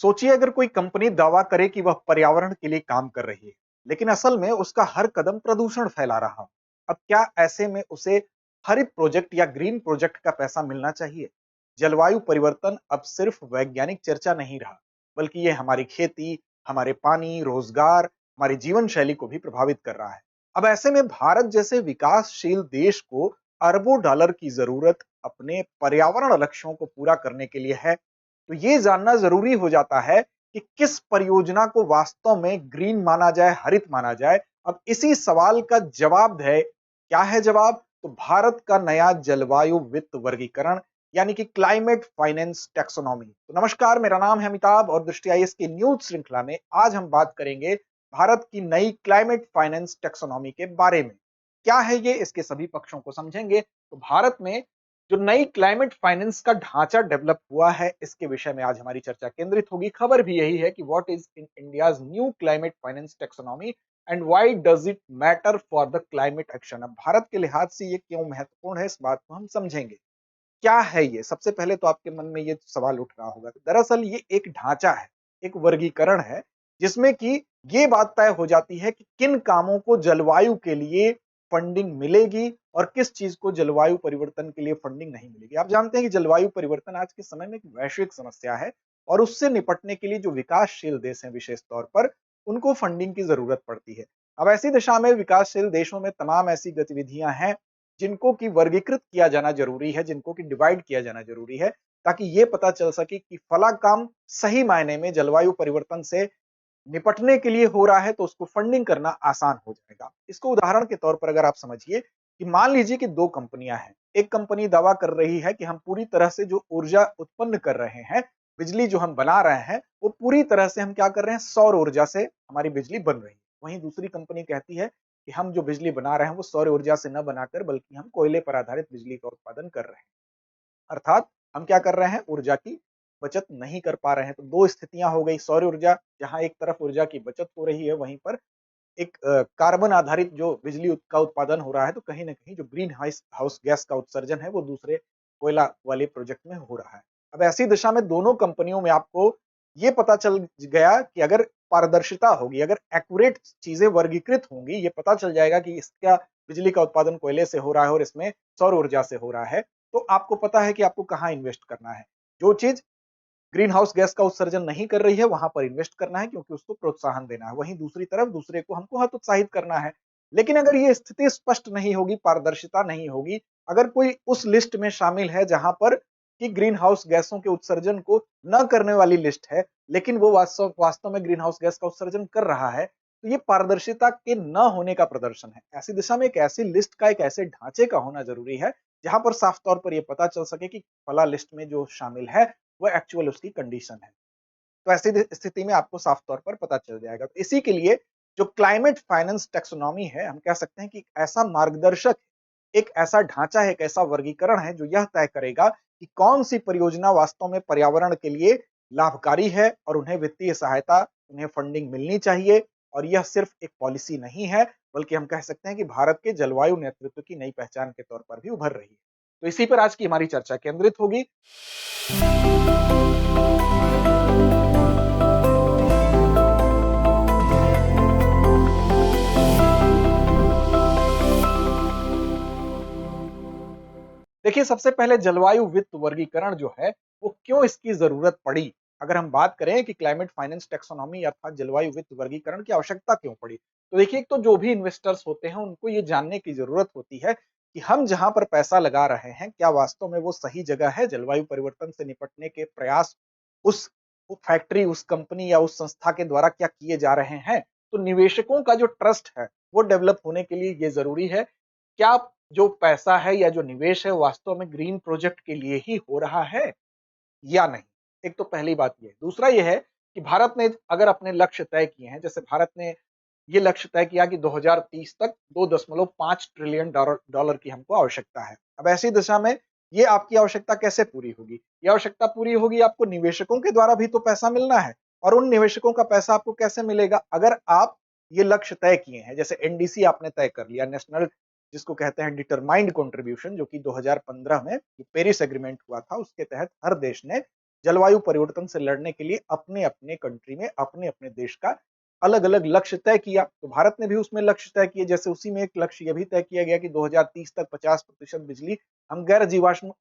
सोचिए अगर कोई कंपनी दावा करे कि वह पर्यावरण के लिए काम कर रही है, लेकिन असल में उसका हर कदम प्रदूषण फैला रहा हो। अब क्या ऐसे में उसे हरित प्रोजेक्ट या ग्रीन प्रोजेक्ट का पैसा मिलना चाहिए? जलवायु परिवर्तन अब सिर्फ वैज्ञानिक चर्चा नहीं रहा, बल्कि ये हमारी खेती, हमारे पानी, रोजगार, हमारी जीवन शैली को भी प्रभावित कर रहा है। अब ऐसे में भारत जैसे विकासशील देश को अरबों डॉलर की जरूरत अपने पर्यावरण लक्ष्यों को पूरा करने के लिए है। तो ये जानना जरूरी हो जाता है कि किस परियोजना को वास्तव में ग्रीन माना जाए, हरित माना जाए। अब इसी सवाल का जवाब है, क्या है जवाब? तो भारत का नया जलवायु वित्त वर्गीकरण, यानी कि क्लाइमेट फाइनेंस टेक्सोनॉमी। तो नमस्कार, मेरा नाम है अमिताभ और दृष्टि आईएएस की न्यूज श्रृंखला में आज हम बात करेंगे भारत की नई क्लाइमेट फाइनेंस टेक्सोनॉमी के बारे में। क्या है ये, इसके सभी पक्षों को समझेंगे। तो भारत में जो नई क्लाइमेट फाइनेंस का ढांचा डेवलप हुआ है, इसके विषय में आज हमारी चर्चा केंद्रित होगी। खबर भी यही है कि what is in India's new climate finance taxonomy and why does it matter for the climate action. अब भारत के लिहाज से ये क्यों महत्वपूर्ण है, इस बात को हम समझेंगे। क्या है ये? सबसे पहले तो आपके मन में ये सवाल उठ रहा होगा, दरअसल ये एक ढांचा है, एक वर्गीकरण है, जिसमें कि ये बात तय हो जाती है कि किन कामों को जलवायु के लिए फंडिंग मिलेगी और किस चीज को जलवायु परिवर्तन के लिए फंडिंग नहीं मिलेगी। आप जानते हैं कि जलवायु परिवर्तन आज के समय में एक वैश्विक समस्या है और उससे निपटने के लिए जो विकासशील देश हैं विशेष तौर पर, उनको फंडिंग की जरूरत पड़ती है। अब ऐसी दिशा में विकासशील देशों में तमाम ऐसी गतिविधियां हैं जिनको कि वर्गीकृत किया जाना जरूरी है, जिनको कि डिवाइड किया जाना जरूरी है, ताकि ये पता चल सके कि फला काम सही मायने में जलवायु परिवर्तन से निपटने के लिए हो रहा है, तो उसको फंडिंग करना आसान हो जाएगा। इसको उदाहरण के तौर पर अगर आप समझिए कि मान लीजिए कि दो कंपनियां हैं। एक कंपनी दावा कर रही है कि हम पूरी तरह से जो ऊर्जा उत्पन्न कर रहे हैं, बिजली जो हम बना रहे हैं, वो पूरी तरह से हम क्या कर रहे हैं, सौर ऊर्जा से हमारी बिजली बन रही है। वहीं दूसरी कंपनी कहती है कि हम जो बिजली बना रहे हैं वो सौर ऊर्जा से न बनाकर बल्कि हम कोयले पर आधारित बिजली का उत्पादन कर रहे हैं। अर्थात हम क्या कर रहे हैं, ऊर्जा की बचत नहीं कर पा रहे हैं। तो दो स्थितियां हो गई, सौर ऊर्जा जहां एक तरफ ऊर्जा की बचत हो रही है, वहीं पर एक कार्बन आधारित जो बिजली का उत्पादन हो रहा है, तो कहीं ना कहीं जो ग्रीन हाउस गैस का उत्सर्जन है वो दूसरे कोयला वाले प्रोजेक्ट में हो रहा है। अब ऐसी दिशा में दोनों कंपनियों में आपको ये पता चल गया कि अगर पारदर्शिता होगी, अगर एक्यूरेट चीजें वर्गीकृत होंगी, ये पता चल जाएगा कि इसका बिजली का उत्पादन कोयले से हो रहा है और इसमें सौर ऊर्जा से हो रहा है, तो आपको पता है कि आपको कहाँ इन्वेस्ट करना है। जो चीज ग्रीन हाउस गैस का उत्सर्जन नहीं कर रही है, वहां पर इन्वेस्ट करना है, क्योंकि उसको प्रोत्साहन देना है। वहीं दूसरी तरफ दूसरे को हमको हतोत्साहित करना है। लेकिन अगर ये स्थिति स्पष्ट नहीं होगी, पारदर्शिता नहीं होगी, अगर कोई उस लिस्ट में शामिल है जहां पर कि ग्रीन हाउस गैसों के उत्सर्जन को न करने वाली लिस्ट है, लेकिन वो वास्तव वास्तव में ग्रीन हाउस गैस का उत्सर्जन कर रहा है, तो ये पारदर्शिता के न होने का प्रदर्शन है। ऐसी दिशा में एक ऐसी लिस्ट का, एक ऐसे ढांचे का होना जरूरी है जहां पर साफ तौर पर यह पता चल सके कि फला लिस्ट में जो शामिल है वो एक्चुअल उसकी कंडीशन है। तो ऐसी स्थिति में आपको साफ तौर पर पता चल जाएगा। तो इसी के लिए जो क्लाइमेट फाइनेंस टेक्सोनॉमी है, हम कह सकते हैं कि ऐसा मार्गदर्शक, एक ऐसा ढांचा है, एक ऐसा वर्गीकरण है जो यह तय करेगा कि कौन सी परियोजना वास्तव में पर्यावरण के लिए लाभकारी है और उन्हें वित्तीय सहायता, उन्हें फंडिंग मिलनी चाहिए। और यह सिर्फ एक पॉलिसी नहीं है, बल्कि हम कह सकते हैं कि भारत के जलवायु नेतृत्व की नई पहचान के तौर पर भी उभर रही है। तो इसी पर आज की हमारी चर्चा केंद्रित होगी। देखिए, सबसे पहले जलवायु वित्त वर्गीकरण जो है, वो क्यों इसकी जरूरत पड़ी? अगर हम बात करें कि क्लाइमेट फाइनेंस टेक्सोनॉमी अर्थात जलवायु वित्त वर्गीकरण की आवश्यकता क्यों पड़ी, तो देखिए, एक तो जो भी इन्वेस्टर्स होते हैं उनको ये जानने की जरूरत होती है कि हम जहां पर पैसा लगा रहे हैं, क्या वास्तव में वो सही जगह है। जलवायु परिवर्तन से निपटने के प्रयास उस फैक्ट्री, उस कंपनी या उस संस्था के द्वारा क्या किए जा रहे हैं। तो निवेशकों का जो ट्रस्ट है वो डेवलप होने के लिए ये जरूरी है, क्या जो पैसा है या जो निवेश है वास्तव में ग्रीन प्रोजेक्ट के लिए ही हो रहा है या नहीं। एक तो पहली बात ये है। दूसरा ये है कि भारत ने अगर अपने लक्ष्य तय किए हैं, जैसे भारत ने ये लक्ष्य तय किया कि 2030 तक 2.5 ट्रिलियन डॉलर की हमको आवश्यकता है। अब ऐसी दिशा में ये आपकी आवश्यकता कैसे पूरी होगी? ये आवश्यकता पूरी होगी, आपको निवेशकों के द्वारा भी तो पैसा मिलना है। और उन निवेशकों का पैसा आपको कैसे मिलेगा? अगर आप ये लक्ष्य तय किए हैं, जैसे एनडीसी आपने तय कर लिया, नेशनल जिसको कहते हैं डिटरमाइंड कंट्रीब्यूशन, जो कि 2015 में पेरिस एग्रीमेंट हुआ था, उसके तहत हर देश ने जलवायु परिवर्तन से लड़ने के लिए अपने अपने कंट्री में अपने अपने देश का अलग अलग लक्ष्य तय किया। तो भारत ने भी उसमें लक्ष्य तय किए, जैसे उसी में एक लक्ष्य यह भी तय किया गया कि 2030 तक 50% बिजली हम गैर जीवाश्म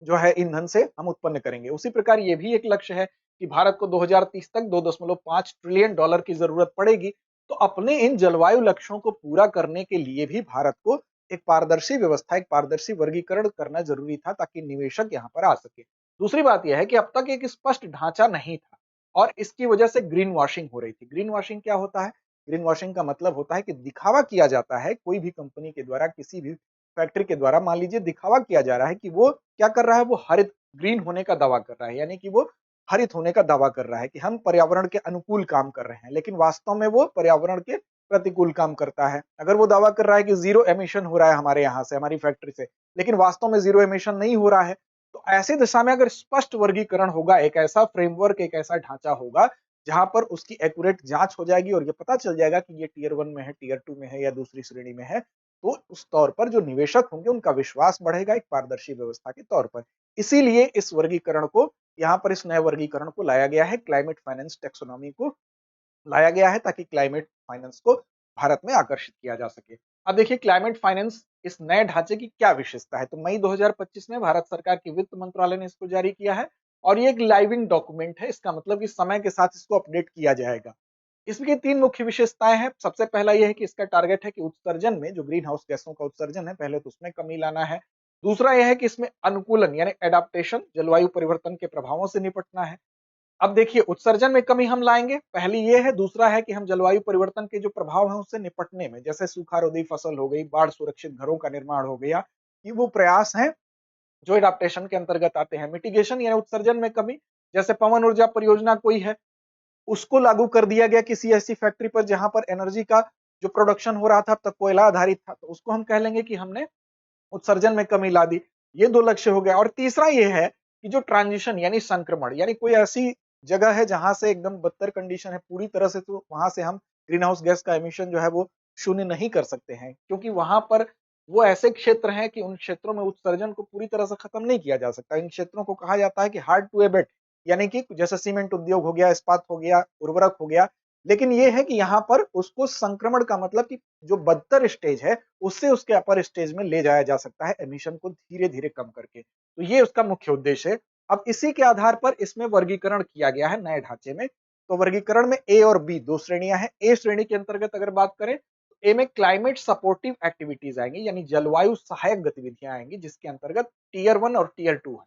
जो है ईंधन से हम उत्पन्न करेंगे। उसी प्रकार ये भी एक लक्ष्य है कि भारत को 2030 तक 2.5 ट्रिलियन डॉलर की जरूरत पड़ेगी। तो अपने इन जलवायु लक्ष्यों को पूरा करने के लिए भी भारत को एक पारदर्शी व्यवस्था, एक पारदर्शी वर्गीकरण करना जरूरी था ताकि निवेशक यहाँ पर आ सके। दूसरी बात यह है कि अब तक एक स्पष्ट ढांचा नहीं था और इसकी वजह से ग्रीन वॉशिंग हो रही थी। ग्रीन वॉशिंग क्या होता है? ग्रीन वॉशिंग का मतलब होता है कि दिखावा किया जाता है कोई भी कंपनी के द्वारा, किसी भी फैक्ट्री के द्वारा, मान लीजिए दिखावा किया जा रहा है कि वो क्या कर रहा है, वो हरित ग्रीन होने का दावा कर रहा है, यानी कि वो हरित होने का दावा कर रहा है कि हम पर्यावरण के अनुकूल काम कर रहे हैं, लेकिन वास्तव में वो पर्यावरण के प्रतिकूल काम करता है। अगर वो दावा कर रहा है कि जीरो एमिशन हो रहा है हमारे यहाँ से, हमारी फैक्ट्री से, लेकिन वास्तव में जीरो एमिशन नहीं हो रहा है, तो ऐसी दिशा में अगर स्पष्ट वर्गीकरण होगा, एक ऐसा फ्रेमवर्क, एक ऐसा ढांचा होगा जहां पर उसकी एक्यूरेट जांच हो जाएगी और ये पता चल जाएगा कि ये टीयर 1 में है, टीयर 2 में है या दूसरी श्रेणी में है, तो उस तौर पर जो निवेशक होंगे उनका विश्वास बढ़ेगा एक पारदर्शी व्यवस्था के तौर पर। इसीलिए इस वर्गीकरण को, यहाँ पर इस नए वर्गीकरण को लाया गया है, क्लाइमेट फाइनेंस टेक्सोनॉमी को लाया गया है ताकि क्लाइमेट फाइनेंस को भारत में आकर्षित किया जा सके। अब देखिए क्लाइमेट फाइनेंस इस नए ढांचे की क्या विशेषता है। तो मई 2025 में भारत सरकार की वित्त मंत्रालय ने इसको जारी किया है और ये एक लाइविंग डॉक्यूमेंट है। इसका मतलब कि समय के साथ इसको अपडेट किया जाएगा। इसकी तीन मुख्य विशेषताएं हैं। सबसे पहला यह है कि इसका टारगेट है कि उत्सर्जन में, जो ग्रीन हाउस गैसों का उत्सर्जन है, पहले तो उसमें कमी लाना है। दूसरा यह है कि इसमें अनुकूलन यानी एडाप्टेशन, जलवायु परिवर्तन के प्रभावों से निपटना है। अब देखिए उत्सर्जन में कमी हम लाएंगे, पहली ये है। दूसरा है कि हम जलवायु परिवर्तन के जो प्रभाव हैं उससे निपटने में, जैसे सूखा रोधी फसल हो गई, बाढ़ सुरक्षित घरों का निर्माण हो गया, ये वो प्रयास हैं जो एडाप्टेशन के अंतर्गत आते हैं। मिटिगेशन यानी उत्सर्जन में कमी, जैसे पवन ऊर्जा परियोजना कोई है, उसको लागू कर दिया गया किसी ऐसी फैक्ट्री पर जहां पर एनर्जी का जो प्रोडक्शन हो रहा था अब तक कोयला आधारित था, तो उसको हम कह लेंगे कि हमने उत्सर्जन में कमी ला दी। ये दो लक्ष्य हो गया। और तीसरा ये है कि जो ट्रांजिशन यानी संक्रमण, यानी कोई ऐसी जगह है जहां से एकदम बदतर कंडीशन है पूरी तरह से, तो वहां से हम ग्रीन हाउस गैस का एमिशन जो है वो शून्य नहीं कर सकते हैं, क्योंकि वहां पर वो ऐसे क्षेत्र हैं कि उन क्षेत्रों में उत्सर्जन को पूरी तरह से खत्म नहीं किया जा सकता। इन क्षेत्रों को कहा जाता है कि हार्ड टू एबेट, यानी कि जैसे सीमेंट उद्योग हो गया, इस्पात हो गया, उर्वरक हो गया। लेकिन ये है कि यहाँ पर उसको संक्रमण का मतलब कि जो बदतर स्टेज है उससे उसके अपर स्टेज में ले जाया जा सकता है, एमिशन को धीरे धीरे कम करके। तो ये उसका मुख्य उद्देश्य है। अब इसी के आधार पर इसमें वर्गीकरण किया गया है नए ढांचे में। तो वर्गीकरण में ए और बी दो श्रेणियां हैं। ए श्रेणी के अंतर्गत अगर बात करें तो ए में क्लाइमेट सपोर्टिव एक्टिविटीज आएंगी, यानी जलवायु सहायक गतिविधियां आएंगी, जिसके अंतर्गत टीयर 1 और टीयर 2 है।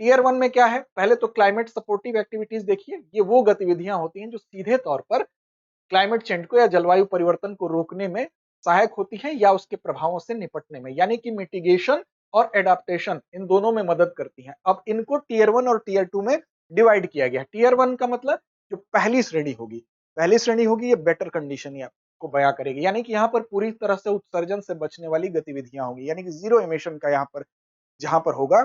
टीयर 1 में क्या है? पहले तो क्लाइमेट सपोर्टिव एक्टिविटीज देखिए, ये वो गतिविधियां होती हैं जो सीधे तौर पर क्लाइमेट चेंज को या जलवायु परिवर्तन को रोकने में सहायक होती है या उसके प्रभावों से निपटने में, यानी कि मिटिगेशन और एडाप्टेशन इन दोनों में मदद करती हैं। अब इनको टीयर 1 और टीयर 2 में डिवाइड किया गया। टीयर 1 का मतलब जो पहली श्रेणी होगी, पहली श्रेणी होगी ये बेटर कंडीशन या को बयां करेगी, यानी कि यहाँ पर पूरी तरह से उत्सर्जन से बचने वाली गतिविधियां होंगी, यानी कि जीरो एमिशन का यहाँ पर जहां पर होगा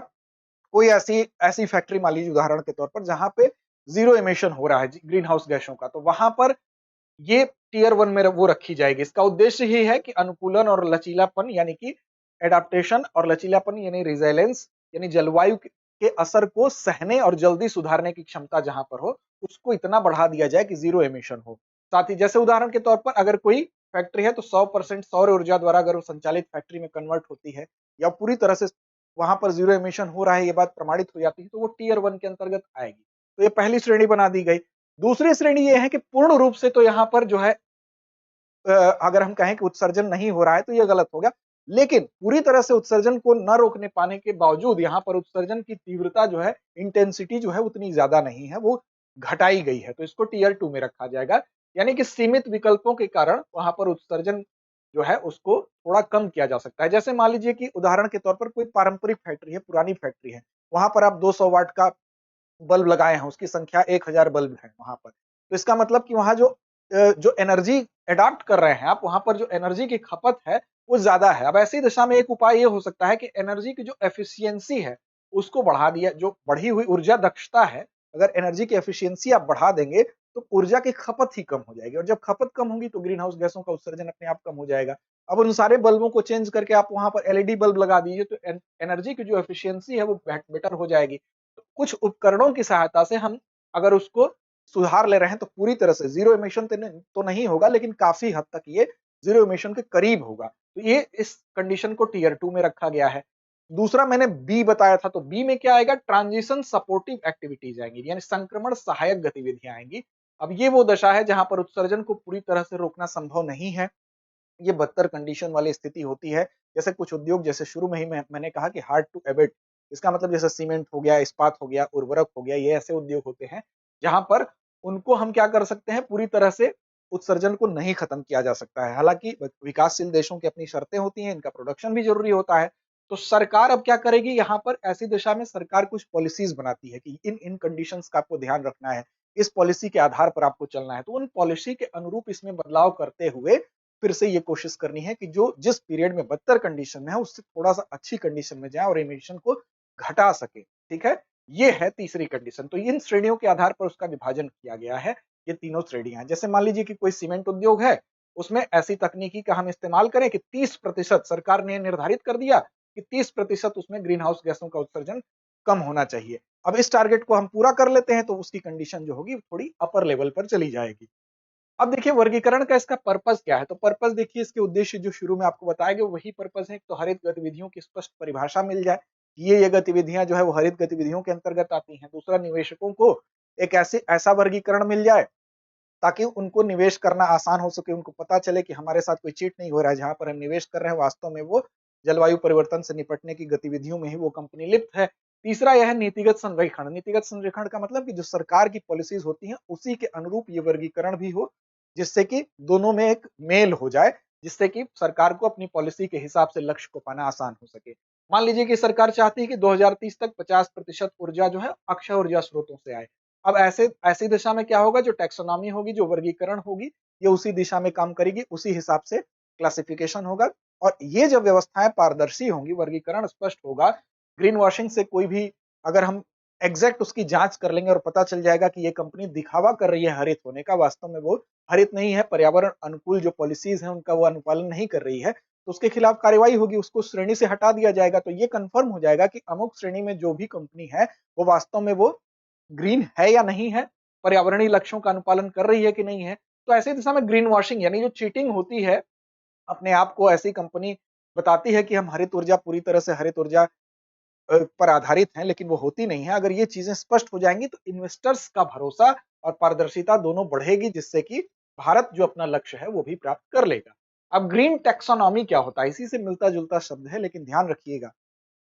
कोई ऐसी ऐसी फैक्ट्री मान लीजिए उदाहरण के तौर पर जहां पे जीरो एमिशन हो रहा है ग्रीन हाउस गैसों का, तो वहां पर ये टीयर 1 में वो रखी जाएगी। इसका उद्देश्य ही है कि अनुकूलन और लचीलापन, यानी कि एडाप्टेशन और लचीलापन यानी रिजिलेंस, यानी जलवायु के असर को सहने और जल्दी सुधारने की क्षमता जहां पर हो उसको इतना बढ़ा दिया जाए कि जीरो एमिशन हो। साथ ही जैसे उदाहरण के तौर पर अगर कोई फैक्ट्री है तो 100% सौर ऊर्जा द्वारा अगर वो संचालित फैक्ट्री में कन्वर्ट होती है या पूरी तरह से वहां पर जीरो एमिशन हो रहा है, ये बात प्रमाणित हो जाती है, तो वो टीयर 1 के अंतर्गत आएगी। तो ये पहली श्रेणी बना दी गई। दूसरी श्रेणी ये है कि पूर्ण रूप से तो यहाँ पर जो है अगर हम कहें कि उत्सर्जन नहीं हो रहा है तो ये गलत होगा, लेकिन पूरी तरह से उत्सर्जन को न रोकने पाने के बावजूद यहाँ पर उत्सर्जन की तीव्रता जो है, इंटेंसिटी जो है उतनी ज्यादा नहीं है, वो घटाई गई है, तो इसको टीयर 2 में रखा जाएगा। यानी कि सीमित विकल्पों के कारण वहां पर उत्सर्जन जो है उसको थोड़ा कम किया जा सकता है। जैसे मान लीजिए कि उदाहरण के तौर पर कोई पारंपरिक फैक्ट्री है, पुरानी फैक्ट्री है, वहां पर आप 200 वाट का बल्ब लगाए हैं, उसकी संख्या 1000 बल्ब है वहां पर, तो इसका मतलब कि वहां जो एनर्जी एडाप्ट कर रहे हैं आप, वहां पर जो एनर्जी की खपत है वो ज्यादा है। अब ऐसी दिशा में एक उपाय ये हो सकता है कि एनर्जी की जो एफिशिएंसी है उसको बढ़ा दिया, जो बढ़ी हुई ऊर्जा दक्षता है, अगर एनर्जी की एफिशिएंसी आप बढ़ा देंगे तो ऊर्जा की खपत ही कम हो जाएगी, और जब खपत कम होगी तो ग्रीन हाउस गैसों का उत्सर्जन अपने आप कम हो जाएगा। अब उन सारे बल्बों को चेंज करके आप वहां पर एलईडी बल्ब लगा दीजिए तो एनर्जी की जो एफिशिएंसी है वो बेटर हो जाएगी। कुछ उपकरणों की सहायता से हम अगर उसको सुधार ले रहे हैं तो पूरी तरह से जीरो इमिशन तो नहीं होगा, लेकिन काफी हद तक ये जीरो इमिशन के करीब होगा। तो ये इस कंडीशन को टीयर 2 में रखा गया है। दूसरा मैंने बी बताया था, तो बी में क्या आएगा, ट्रांजिशन सपोर्टिव एक्टिविटीज आएंगी, यानी संक्रमण सहायक गतिविधियां आएंगी। अब ये वो दशा है जहां पर उत्सर्जन को पूरी तरह से रोकना संभव नहीं है, ये बदतर कंडीशन वाली स्थिति होती है। जैसे कुछ उद्योग, जैसे शुरू में ही मैंने कहा कि हार्ड टू एबिट, इसका मतलब जैसे सीमेंट हो गया, इस्पात हो गया, उर्वरक हो गया, ये ऐसे उद्योग होते हैं जहां पर उनको हम क्या कर सकते हैं, पूरी तरह से उत्सर्जन को नहीं खत्म किया जा सकता है। हालांकि विकासशील देशों की अपनी शर्तें होती हैं, इनका प्रोडक्शन भी जरूरी होता है। तो सरकार अब क्या करेगी, यहाँ पर ऐसी दिशा में सरकार कुछ पॉलिसीज बनाती है कि इन इन कंडीशंस का आपको ध्यान रखना है, इस पॉलिसी के आधार पर आपको चलना है। तो उन पॉलिसी के अनुरूप इसमें बदलाव करते हुए फिर से ये कोशिश करनी है कि जो जिस पीरियड में बदतर कंडीशन में है उससे थोड़ा सा अच्छी कंडीशन में जाए और इमिशन को घटा सके। ठीक है, ये है तीसरी कंडीशन। तो इन श्रेणियों के आधार पर उसका विभाजन किया गया है। ये तीनों श्रेणियां हैं। जैसे मान लीजिए कि कोई सीमेंट उद्योग है, उसमें ऐसी तकनीकी का हम इस्तेमाल करें कि 30%, सरकार ने निर्धारित कर दिया कि 30% उसमें ग्रीन हाउस गैसों का उत्सर्जन कम होना चाहिए। अब इस टारगेट को हम पूरा कर लेते हैं तो उसकी कंडीशन जो होगी थोड़ी अपर लेवल पर चली जाएगी। अब देखिए वर्गीकरण का इसका पर्पस क्या है, तो पर्पस देखिए, इसके उद्देश्य जो शुरू में आपको बताया गया वही पर्पस है। एक तो हरित गतिविधियों की स्पष्ट परिभाषा मिल जाए, ये गतिविधियां जो है वो हरित गतिविधियों के अंतर्गत आती हैं। दूसरा, निवेशकों को एक ऐसा वर्गीकरण मिल जाए ताकि उनको निवेश करना आसान हो सके, उनको पता चले कि हमारे साथ कोई चीट नहीं हो रहा है, जहां पर हम निवेश कर रहे हैं वास्तव में वो जलवायु परिवर्तन से निपटने की गतिविधियों में ही वो कंपनी लिप्त है। तीसरा यह है नीतिगत संरेखण। नीतिगत संरेखण का मतलब कि जो सरकार की पॉलिसीज होती हैं उसी के अनुरूप ये वर्गीकरण भी हो, जिससे कि दोनों में एक मेल हो जाए, जिससे कि सरकार को अपनी पॉलिसी के हिसाब से लक्ष्य को पाना आसान हो सके। मान लीजिए कि सरकार चाहती है कि 2030 तक 50% ऊर्जा जो है अक्षय ऊर्जा स्रोतों से आए। अब ऐसी दिशा में क्या होगा, जो टैक्सोनॉमी होगी, जो वर्गीकरण होगी, ये उसी दिशा में काम करेगी, उसी हिसाब से क्लासिफिकेशन होगा। और ये जब व्यवस्थाएं पारदर्शी होंगी, वर्गीकरण स्पष्ट होगा, ग्रीन वॉशिंग से कोई भी, अगर हम एग्जैक्ट उसकी जांच कर लेंगे और पता चल जाएगा कि ये कंपनी दिखावा कर रही है हरित होने का, वास्तव में वो हरित नहीं है, पर्यावरण अनुकूल जो पॉलिसीज हैं उनका वो अनुपालन नहीं कर रही है, तो उसके खिलाफ कार्रवाई होगी, उसको श्रेणी से हटा दिया जाएगा। तो ये कंफर्म हो जाएगा कि अमुक श्रेणी में जो भी कंपनी है वो वास्तव में वो ग्रीन है या नहीं है, पर्यावरणीय लक्ष्यों का अनुपालन कर रही है कि नहीं है। तो ऐसी दिशा में ग्रीन वॉशिंग यानी जो चीटिंग होती है, अपने आप को ऐसी कंपनी बताती है कि हम हरित ऊर्जा, पूरी तरह से हरित ऊर्जा पर आधारित हैं, लेकिन वो होती नहीं है। अगर ये चीजें स्पष्ट हो जाएंगी तो इन्वेस्टर्स का भरोसा और पारदर्शिता दोनों बढ़ेगी, जिससे कि भारत जो अपना लक्ष्य है वो भी प्राप्त कर लेगा। अब ग्रीन टैक्सोनॉमी क्या होता है, इसी से मिलता जुलता शब्द है, लेकिन ध्यान रखिएगा,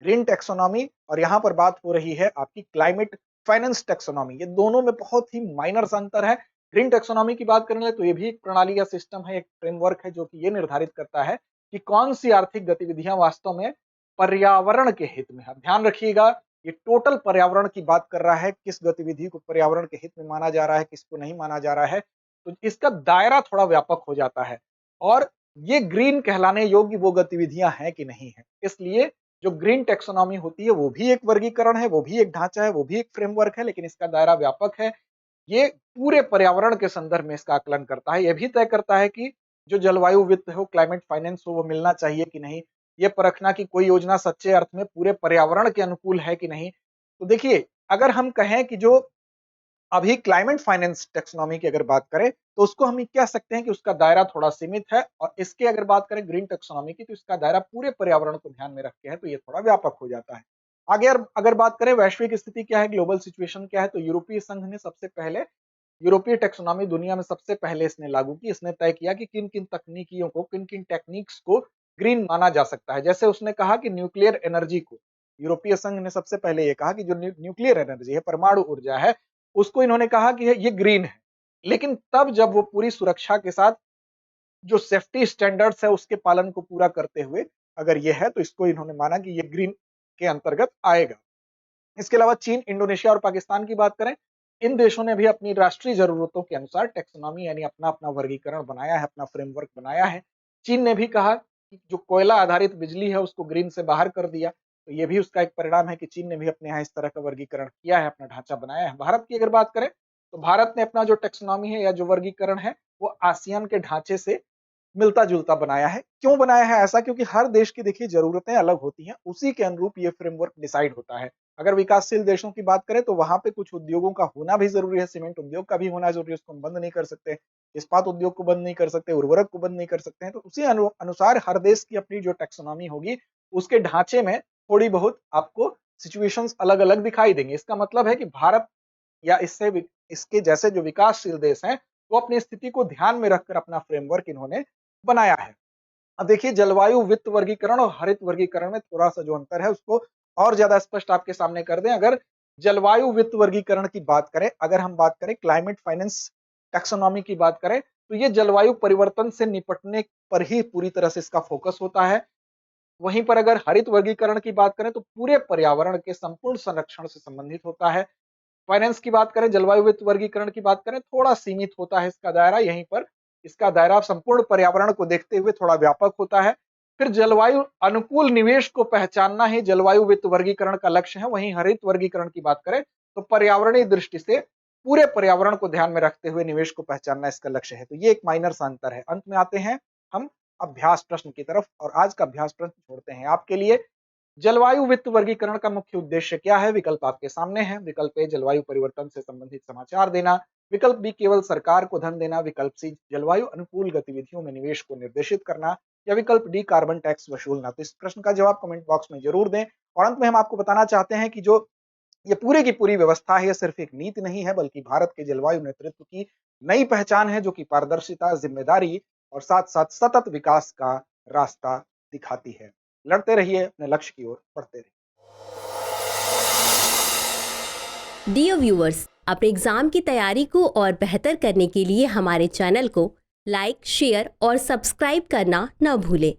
ग्रीन टैक्सोनॉमी और यहां पर बात हो रही है आपकी क्लाइमेट फाइनेंस टैक्सोनॉमी, ये दोनों में बहुत ही माइनर अंतर है। ग्रीन टैक्सोनॉमी की बात करेंगे तो ये भी एक प्रणाली या सिस्टम है, एक फ्रेमवर्क है, जो कि ये निर्धारित करता है कि कौन सी आर्थिक गतिविधियां वास्तव में पर्यावरण के हित में है। ध्यान रखिएगा, ये टोटल पर्यावरण की बात कर रहा है, किस गतिविधि को पर्यावरण के हित में माना जा रहा है, किसको नहीं माना जा रहा है। तो इसका दायरा थोड़ा व्यापक हो जाता है, और ये ग्रीन कहलाने योग्य वो गतिविधियां हैं कि नहीं है। इसलिए जो ग्रीन टैक्सोनॉमी होती है वो भी एक वर्गीकरण है, वो भी एक ढांचा है, वो भी एक फ्रेमवर्क है, लेकिन इसका दायरा व्यापक है। ये पूरे पर्यावरण के संदर्भ में इसका आकलन करता है। यह भी तय करता है कि जो जलवायु वित्त हो, क्लाइमेट फाइनेंस हो, वो मिलना चाहिए कि नहीं। ये परखना कि कोई योजना सच्चे अर्थ में पूरे पर्यावरण के अनुकूल है कि नहीं। तो देखिए, अगर हम कहें कि जो अभी क्लाइमेट फाइनेंस टेक्सोनॉमी की अगर बात करें तो उसको हम कह सकते हैं कि उसका दायरा थोड़ा सीमित है, और इसके अगर बात करें ग्रीन टेक्सोनॉमी की तो इसका दायरा पूरे पर्यावरण को ध्यान में रख के है, तो ये थोड़ा व्यापक हो जाता है। आगे अगर बात करें वैश्विक स्थिति क्या है, ग्लोबल सिचुएशन क्या है, तो यूरोपीय संघ ने सबसे पहले यूरोपीय टेक्सोनॉमी दुनिया में सबसे पहले इसने लागू की। इसने तय किया कि किन किन तकनीकियों को, किन किन टेक्निक्स को ग्रीन माना जा सकता है। जैसे उसने कहा कि न्यूक्लियर एनर्जी को, यूरोपीय संघ ने सबसे पहले ये कहा कि जो न्यूक्लियर एनर्जी है, परमाणु ऊर्जा है, उसको इन्होंने कहा कि ये ग्रीन है। लेकिन तब जब वो पूरी सुरक्षा के साथ जो सेफ्टी स्टैंडर्ड्स है उसके पालन को पूरा करते हुए अगर ये है, तो इसको इन्होंने माना कि ये ग्रीन के अंतर्गत आएगा। इसके अलावा चीन, इंडोनेशिया और पाकिस्तान की बात करें, इन देशों ने भी अपनी राष्ट्रीय जरूरतों के अनुसार टैक्सोनॉमी यानी अपना अपना वर्गीकरण बनाया है, अपना फ्रेमवर्क बनाया है। चीन ने भी कहा कि जो कोयला आधारित बिजली है उसको ग्रीन से बाहर कर दिया, तो ये भी उसका एक परिणाम है कि चीन ने भी अपने यहाँ इस तरह का वर्गीकरण किया है, अपना ढांचा बनाया है। भारत की अगर बात करें तो भारत ने अपना जो टैक्सोनॉमी है या जो वर्गीकरण है वो आसियान के ढांचे से मिलता जुलता बनाया है। क्यों बनाया है ऐसा? क्योंकि हर देश की देखिए जरूरतें अलग होती हैं, उसी के अनुरूप ये फ्रेमवर्क डिसाइड होता है। अगर विकासशील देशों की बात करें तो वहां पे कुछ उद्योगों का होना भी जरूरी है, सीमेंट उद्योग का भी होना जरूरी है, उसको हम बंद नहीं कर सकते, इस्पात उद्योग को बंद नहीं कर सकते, उर्वरक को बंद नहीं कर सकते हैं। तो उसी अनुसार हर देश की अपनी जो टैक्सोनॉमी होगी उसके ढांचे में थोड़ी बहुत आपको सिचुएशंस अलग अलग दिखाई देंगे। इसका मतलब है कि भारत या इसके जैसे जो विकासशील देश हैं वो अपनी स्थिति को ध्यान में रखकर अपना फ्रेमवर्क इन्होंने बनाया है। अब देखिए, जलवायु वित्त वर्गीकरण और हरित वर्गीकरण में थोड़ा सा जो अंतर है उसको और ज्यादा स्पष्ट आपके सामने कर दें। अगर जलवायु वित्त वर्गीकरण की बात करें, अगर हम बात करें क्लाइमेट फाइनेंस टैक्सोनॉमी की बात करें, तो ये जलवायु परिवर्तन से निपटने पर ही पूरी तरह से इसका फोकस होता है। वहीं पर अगर हरित वर्गीकरण की बात करें तो पूरे पर्यावरण के संपूर्ण संरक्षण से संबंधित होता है। फाइनेंस की बात करें, जलवायु वित्त वर्गीकरण की बात करें, थोड़ा सीमित होता है इसका दायरा। यहीं पर इसका दायरा संपूर्ण पर्यावरण को देखते हुए थोड़ा व्यापक होता है। फिर जलवायु अनुकूल निवेश को पहचानना ही जलवायु वित्त वर्गीकरण का लक्ष्य है। वहीं हरित वर्गीकरण की बात करें तो पर्यावरणीय दृष्टि से पूरे पर्यावरण को ध्यान में रखते हुए निवेश को पहचानना इसका लक्ष्य है। तो ये एक माइनर सा अंतर है। अंत में आते हैं हम अभ्यास प्रश्न की तरफ, और आज का अभ्यास प्रश्न छोड़ते हैं आपके लिए। जलवायु वित्त वर्गीकरण का मुख्य उद्देश्य क्या है? विकल्प आपके सामने है। विकल्प ए, जलवायु परिवर्तन से संबंधित समाचार देना। विकल्प बी, केवल सरकार को धन देना। विकल्प सी, जलवायु अनुकूल गतिविधियों में निवेश को निर्देशित करना। या विकल्प डी, कार्बन टैक्स वसूलना। तो इस प्रश्न का जवाब कमेंट बॉक्स में जरूर दें। और अंत में हम आपको बताना चाहते हैं कि जो ये पूरी की पूरी व्यवस्था है, ये सिर्फ एक नीति नहीं है, बल्कि भारत के जलवायु नेतृत्व की नई पहचान है, जो कि पारदर्शिता, जिम्मेदारी और साथ साथ सतत विकास का रास्ता दिखाती है। लड़ते रहिए, अपने लक्ष्य की ओर बढ़ते रहिए। डियर व्यूअर्स, अपने एग्जाम की तैयारी को और बेहतर करने के लिए हमारे चैनल को लाइक, शेयर और सब्सक्राइब करना न भूलें।